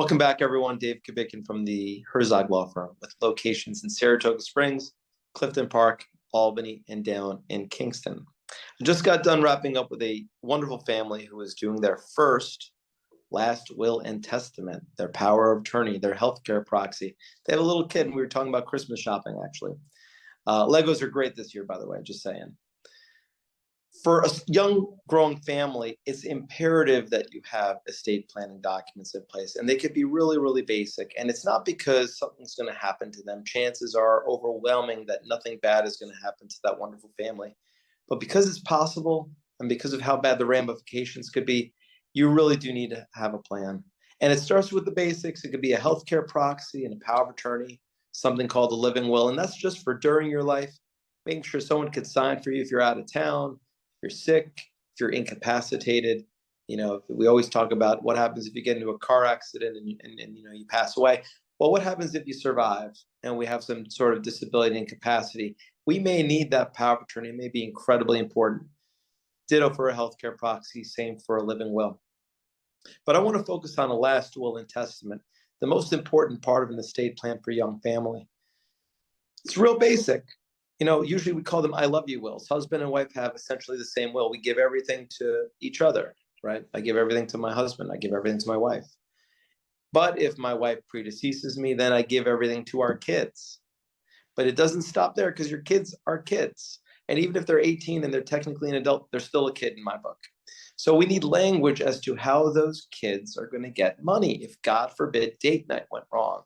Welcome back, everyone. Dave Kubikian from the Herzog Law Firm with locations in Saratoga Springs, Clifton Park, Albany, and down in Kingston. I just got done wrapping up with a wonderful family who is doing their first last will and testament, their power of attorney, their healthcare proxy. They have a little kid, and we were talking about Christmas shopping, actually. Legos are great this year, by the way, just saying. For a young growing family, it's imperative that you have estate planning documents in place, and they could be really, really basic. And it's not because something's going to happen to them. Chances are overwhelming that nothing bad is going to happen to that wonderful family. But because it's possible, and because of how bad the ramifications could be, you really do need to have a plan. And it starts with the basics. It could be a healthcare proxy and a power of attorney, something called a living will. And that's just for during your life, making sure someone could sign for you if you're out of town, you're sick, if you're incapacitated. We always talk about what happens if you get into a car accident and you pass away. Well, what happens if you survive and we have some sort of disability and incapacity? We may need that power of attorney. It may be incredibly important. Ditto for a healthcare proxy, same for a living will. But I want to focus on a last will and testament, the most important part of an estate plan for a young family. It's real basic. Usually we call them I love you wills. Husband and wife have essentially the same will. We give everything to each other, right? I give everything to my husband. I give everything to my wife. But if my wife predeceases me, then I give everything to our kids. But it doesn't stop there, because your kids are kids. And even if they're 18 and they're technically an adult, they're still a kid in my book. So we need language as to how those kids are going to get money if, God forbid, date night went wrong.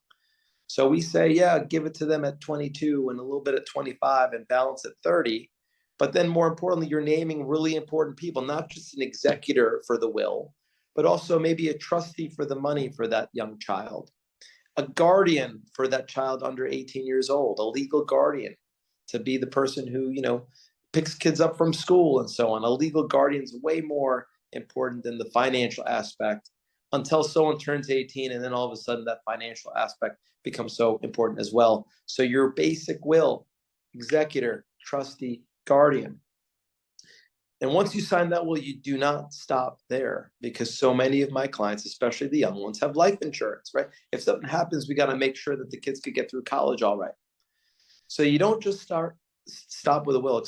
So we say, yeah, give it to them at 22 and a little bit at 25 and balance at 30. But then more importantly, you're naming really important people, not just an executor for the will, but also maybe a trustee for the money for that young child, a guardian for that child under 18 years old, a legal guardian to be the person who, picks kids up from school and so on. A legal guardian is way more important than the financial aspect until someone turns 18, and then all of a sudden that financial aspect becomes so important as well. So your basic will, executor, trustee, guardian. And once you sign that will, you do not stop there, because so many of my clients, especially the young ones, have life insurance, right? If something happens, we got to make sure that the kids could get through college all right. So you don't just stop with a will,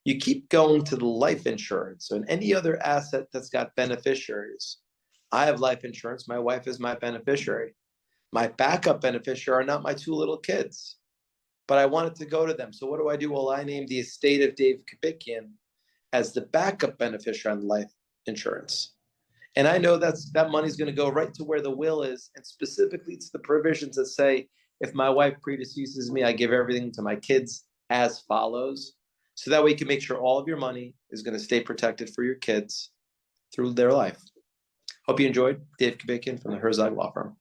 you keep going to the life insurance and any other asset that's got beneficiaries. I have life insurance. My wife is my beneficiary. My backup beneficiary are not my two little kids, but I want it to go to them. So what do? Well, I named the estate of Dave Kubikian as the backup beneficiary on life insurance. And I know that money's going to go right to where the will is. And specifically, it's the provisions that say, if my wife predeceases me, I give everything to my kids as follows. So that way you can make sure all of your money is going to stay protected for your kids through their life. Hope you enjoyed. Dave Kubikian from the Herzog Law Firm.